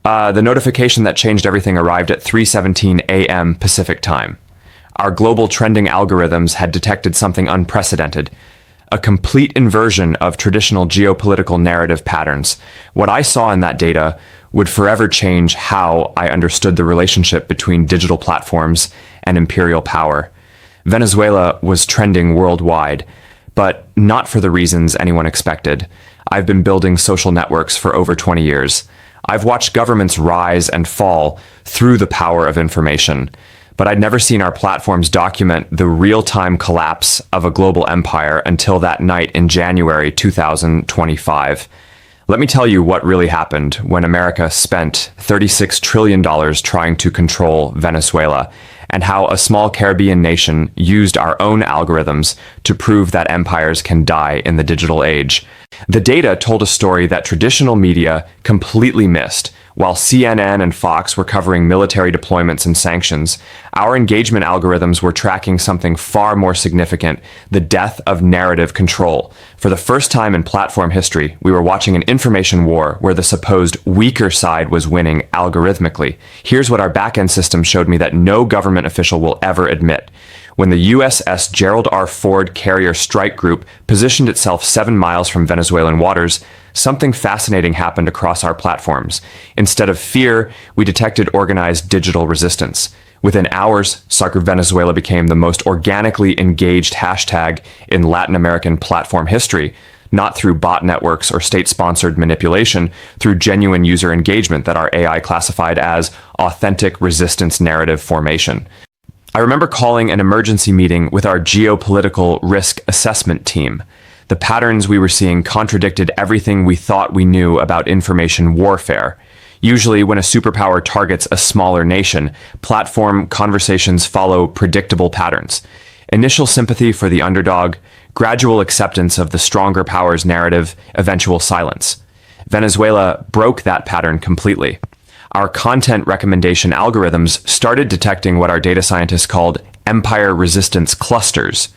The notification that changed everything arrived at 3:17 a.m. Pacific time. Our global trending algorithms had detected something unprecedented, a complete inversion of traditional geopolitical narrative patterns. What I saw in that data would forever change how I understood the relationship between digital platforms and imperial power. Venezuela was trending worldwide, but not for the reasons anyone expected. I've been building social networks for over 20 years. I've watched governments rise and fall through the power of information, but I'd never seen our platforms document the real-time collapse of a global empire until that night in January 2025. Let me tell you what really happened when America spent $36 trillion trying to control Venezuela, and how a small Caribbean nation used our own algorithms to prove that empires can die in the digital age. The data told a story that traditional media completely missed. While CNN and Fox were covering military deployments and sanctions, our engagement algorithms were tracking something far more significant: the death of narrative control. For the first time in platform history, we were watching an information war where the supposed weaker side was winning algorithmically. Here's what our backend system showed me that no government official will ever admit. When the USS Gerald R. Ford carrier strike group positioned itself 7 miles from Venezuelan waters, something fascinating happened across our platforms. Instead of fear, we detected organized digital resistance. Within hours, Soccer Venezuela became the most organically engaged hashtag in Latin American platform history, not through bot networks or state-sponsored manipulation, through genuine user engagement that our AI classified as authentic resistance narrative formation. I remember calling an emergency meeting with our geopolitical risk assessment team. The patterns we were seeing contradicted everything we thought we knew about information warfare. Usually, when a superpower targets a smaller nation, platform conversations follow predictable patterns. Initial sympathy for the underdog, gradual acceptance of the stronger power's narrative, eventual silence. Venezuela broke that pattern completely. Our content recommendation algorithms started detecting what our data scientists called empire resistance clusters,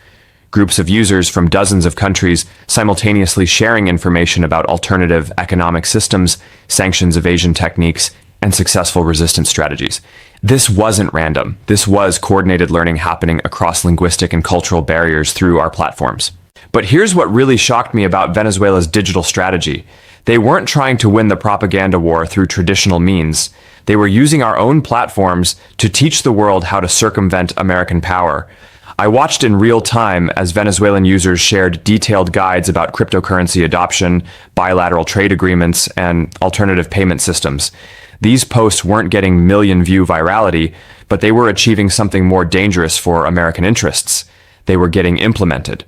groups of users from dozens of countries simultaneously sharing information about alternative economic systems, sanctions evasion techniques, and successful resistance strategies. This wasn't random. This was coordinated learning happening across linguistic and cultural barriers through our platforms. But here's what really shocked me about Venezuela's digital strategy. They weren't trying to win the propaganda war through traditional means. They were using our own platforms to teach the world how to circumvent American power. I watched in real time as Venezuelan users shared detailed guides about cryptocurrency adoption, bilateral trade agreements, and alternative payment systems. These posts weren't getting million-view virality, but they were achieving something more dangerous for American interests. They were getting implemented.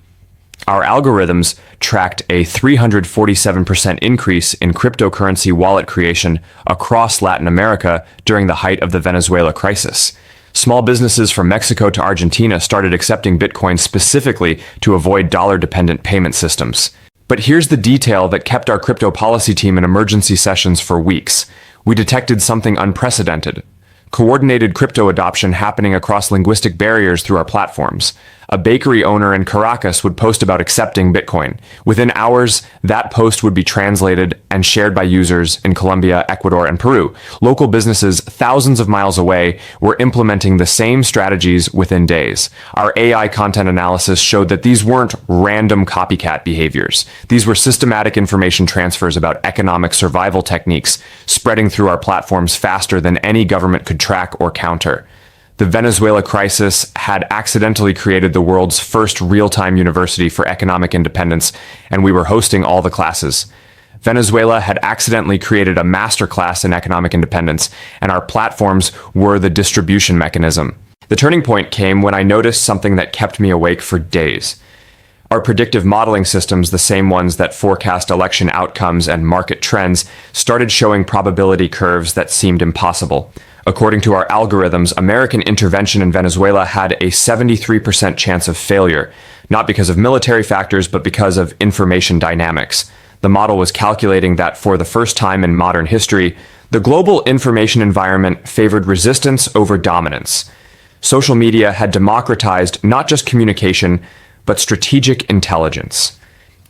Our algorithms tracked a 347% increase in cryptocurrency wallet creation across Latin America during the height of the Venezuela crisis. Small businesses from Mexico to Argentina started accepting Bitcoin specifically to avoid dollar-dependent payment systems. But here's the detail that kept our crypto policy team in emergency sessions for weeks. We detected something unprecedented: coordinated crypto adoption happening across linguistic barriers through our platforms. A bakery owner in Caracas would post about accepting Bitcoin. Within hours, that post would be translated and shared by users in Colombia, Ecuador, and Peru. Local businesses thousands of miles away were implementing the same strategies within days. Our AI content analysis showed that these weren't random copycat behaviors. These were systematic information transfers about economic survival techniques spreading through our platforms faster than any government could track or counter. The Venezuela crisis had accidentally created the world's first real-time university for economic independence, and we were hosting all the classes. Venezuela had accidentally created a masterclass in economic independence, and our platforms were the distribution mechanism. The turning point came when I noticed something that kept me awake for days. Our predictive modeling systems, the same ones that forecast election outcomes and market trends, started showing probability curves that seemed impossible. According to our algorithms, American intervention in Venezuela had a 73% chance of failure, not because of military factors, but because of information dynamics. The model was calculating that for the first time in modern history, the global information environment favored resistance over dominance. Social media had democratized not just communication, but strategic intelligence.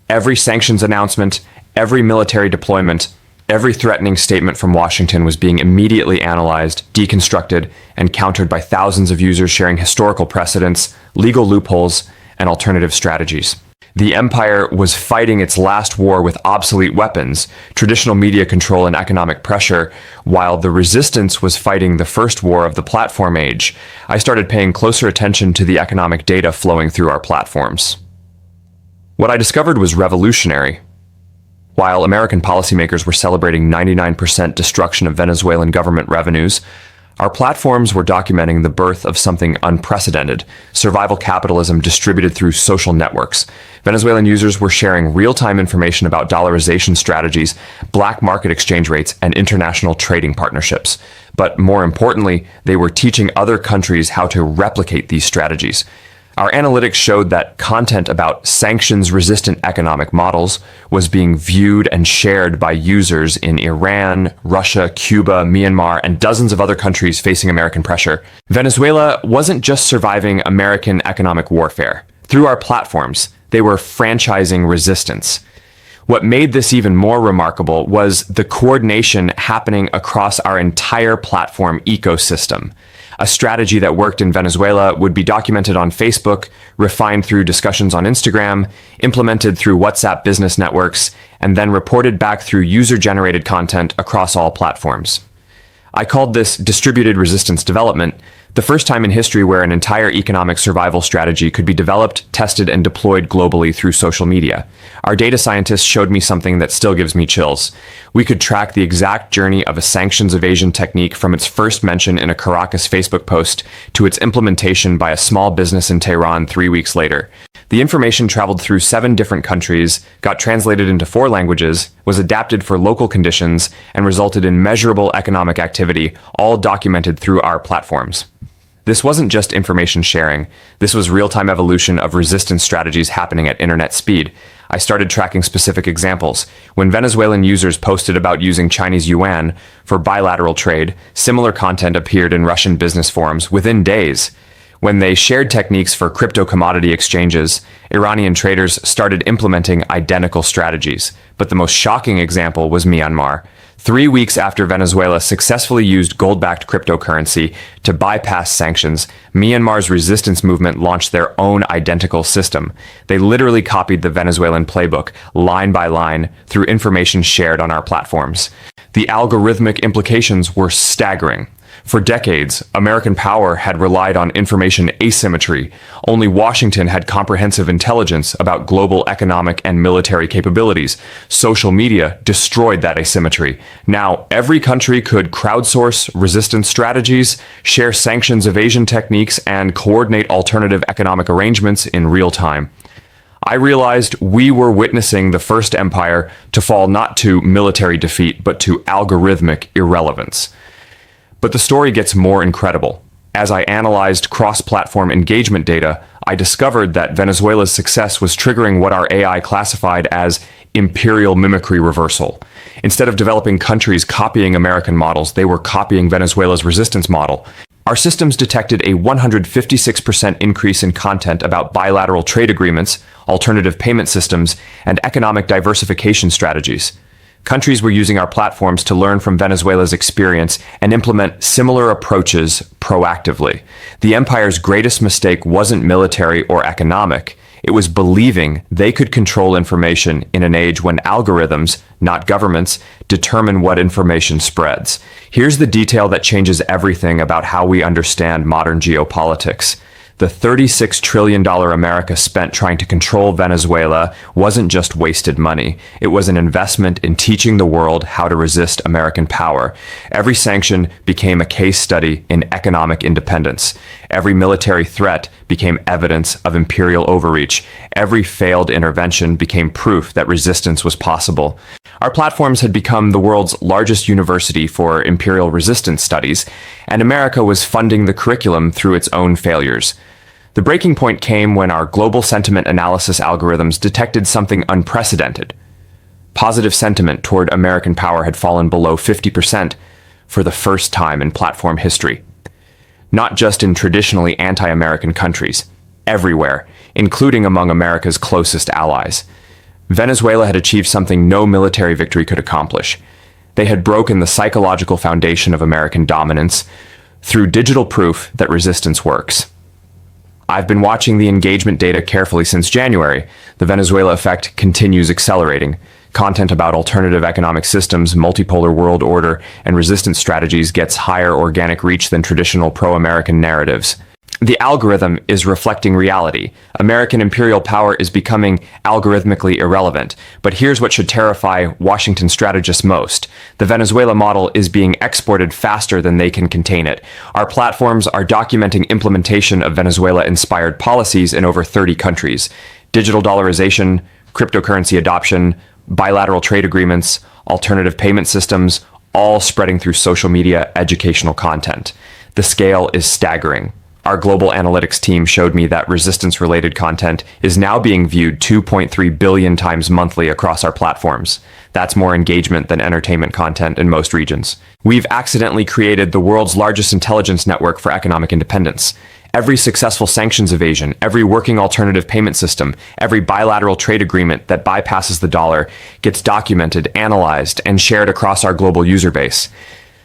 Every sanctions announcement, every military deployment, Every threatening statement from Washington was being immediately analyzed, deconstructed, and countered by thousands of users sharing historical precedents, legal loopholes, and alternative strategies. The empire was fighting its last war with obsolete weapons, traditional media control, and economic pressure, while the resistance was fighting the first war of the platform age. I started paying closer attention to the economic data flowing through our platforms. What I discovered was revolutionary. While American policymakers were celebrating 99% destruction of Venezuelan government revenues, our platforms were documenting the birth of something unprecedented: survival capitalism distributed through social networks. Venezuelan users were sharing real-time information about dollarization strategies, black market exchange rates, and international trading partnerships. But more importantly, they were teaching other countries how to replicate these strategies. Our analytics showed that content about sanctions-resistant economic models was being viewed and shared by users in Iran, Russia, Cuba, Myanmar, and dozens of other countries facing American pressure. Venezuela wasn't just surviving American economic warfare. Through our platforms, they were franchising resistance. What made this even more remarkable was the coordination happening across our entire platform ecosystem. A strategy that worked in Venezuela would be documented on Facebook, refined through discussions on Instagram, implemented through WhatsApp business networks, and then reported back through user-generated content across all platforms. I called this distributed resistance development, the first time in history where an entire economic survival strategy could be developed, tested, and deployed globally through social media. Our data scientists showed me something that still gives me chills. We could track the exact journey of a sanctions evasion technique from its first mention in a Caracas Facebook post to its implementation by a small business in Tehran 3 weeks later. The information traveled through 7 different countries, got translated into 4 languages, was adapted for local conditions, and resulted in measurable economic activity, all documented through our platforms. This wasn't just information sharing. This was real-time evolution of resistance strategies happening at internet speed. I started tracking specific examples. When Venezuelan users posted about using Chinese yuan for bilateral trade, similar content appeared in Russian business forums within days. When they shared techniques for crypto commodity exchanges, Iranian traders started implementing identical strategies. But the most shocking example was Myanmar. 3 weeks after Venezuela successfully used gold-backed cryptocurrency to bypass sanctions, Myanmar's resistance movement launched their own identical system. They literally copied the Venezuelan playbook, line by line, through information shared on our platforms. The algorithmic implications were staggering. For decades, American power had relied on information asymmetry. Only Washington had comprehensive intelligence about global economic and military capabilities. Social media destroyed that asymmetry. Now, every country could crowdsource resistance strategies, share sanctions evasion techniques, and coordinate alternative economic arrangements in real time. I realized we were witnessing the first empire to fall not to military defeat, but to algorithmic irrelevance. But the story gets more incredible. As I analyzed cross-platform engagement data, I discovered that Venezuela's success was triggering what our AI classified as imperial mimicry reversal. Instead of developing countries copying American models, they were copying Venezuela's resistance model. Our systems detected a 156% increase in content about bilateral trade agreements, alternative payment systems, and economic diversification strategies. Countries were using our platforms to learn from Venezuela's experience and implement similar approaches proactively. The empire's greatest mistake wasn't military or economic. It was believing they could control information in an age when algorithms, not governments, determine what information spreads. Here's the detail that changes everything about how we understand modern geopolitics. The $36 trillion America spent trying to control Venezuela wasn't just wasted money. It was an investment in teaching the world how to resist American power. Every sanction became a case study in economic independence. Every military threat became evidence of imperial overreach. Every failed intervention became proof that resistance was possible. Our platforms had become the world's largest university for imperial resistance studies, and America was funding the curriculum through its own failures. The breaking point came when our global sentiment analysis algorithms detected something unprecedented. Positive sentiment toward American power had fallen below 50% for the first time in platform history. Not just in traditionally anti-American countries, everywhere, including among America's closest allies. Venezuela had achieved something no military victory could accomplish. They had broken the psychological foundation of American dominance through digital proof that resistance works. I've been watching the engagement data carefully since January. The Venezuela effect continues accelerating. Content about alternative economic systems, multipolar world order, and resistance strategies gets higher organic reach than traditional pro-American narratives. The algorithm is reflecting reality. American imperial power is becoming algorithmically irrelevant. But here's what should terrify Washington strategists most. The Venezuela model is being exported faster than they can contain it. Our platforms are documenting implementation of Venezuela-inspired policies in over 30 countries. Digital dollarization, cryptocurrency adoption, bilateral trade agreements, alternative payment systems, all spreading through social media educational content. The scale is staggering. Our global analytics team showed me that resistance-related content is now being viewed 2.3 billion times monthly across our platforms. That's more engagement than entertainment content in most regions. We've accidentally created the world's largest intelligence network for economic independence. Every successful sanctions evasion, every working alternative payment system, every bilateral trade agreement that bypasses the dollar gets documented, analyzed, and shared across our global user base.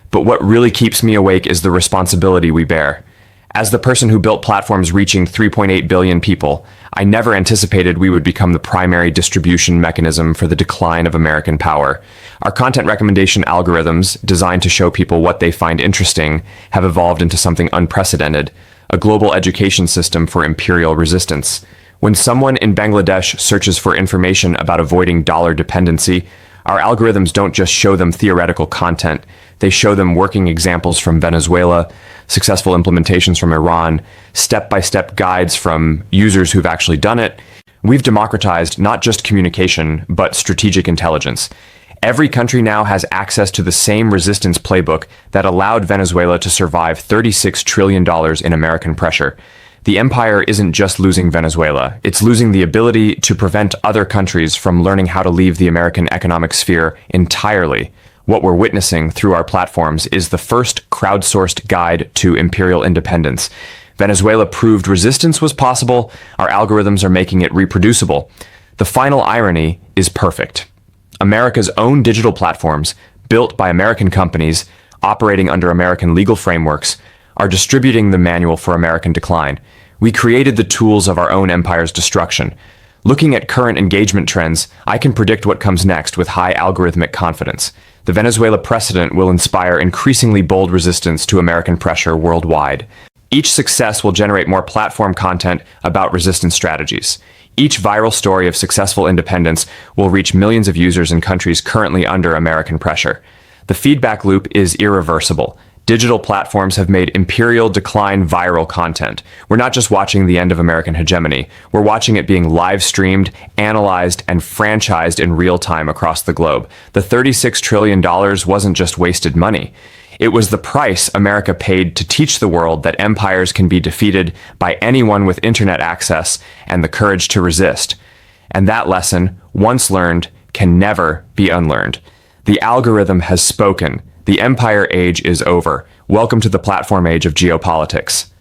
But what really keeps me awake is the responsibility we bear. As the person who built platforms reaching 3.8 billion people, I never anticipated we would become the primary distribution mechanism for the decline of American power. Our content recommendation algorithms, designed to show people what they find interesting, have evolved into something unprecedented, a global education system for imperial resistance. When someone in Bangladesh searches for information about avoiding dollar dependency, our algorithms don't just show them theoretical content, they show them working examples from Venezuela, successful implementations from Iran, step-by-step guides from users who've actually done it. We've democratized not just communication, but strategic intelligence. Every country now has access to the same resistance playbook that allowed Venezuela to survive $36 trillion in American pressure. The empire isn't just losing Venezuela, it's losing the ability to prevent other countries from learning how to leave the American economic sphere entirely. What we're witnessing through our platforms is the first crowdsourced guide to imperial independence. Venezuela proved resistance was possible, our algorithms are making it reproducible. The final irony is perfect. America's own digital platforms, built by American companies, operating under American legal frameworks, are distributing the manual for American decline. We created the tools of our own empire's destruction. Looking at current engagement trends, I can predict what comes next with high algorithmic confidence. The Venezuela precedent will inspire increasingly bold resistance to American pressure worldwide. Each success will generate more platform content about resistance strategies. Each viral story of successful independence will reach millions of users in countries currently under American pressure. The feedback loop is irreversible. Digital platforms have made imperial decline viral content. We're not just watching the end of American hegemony, we're watching it being live streamed, analyzed, and franchised in real time across the globe. The $36 trillion wasn't just wasted money. It was the price America paid to teach the world that empires can be defeated by anyone with internet access and the courage to resist. And that lesson, once learned, can never be unlearned. The algorithm has spoken. The empire age is over. Welcome to the platform age of geopolitics.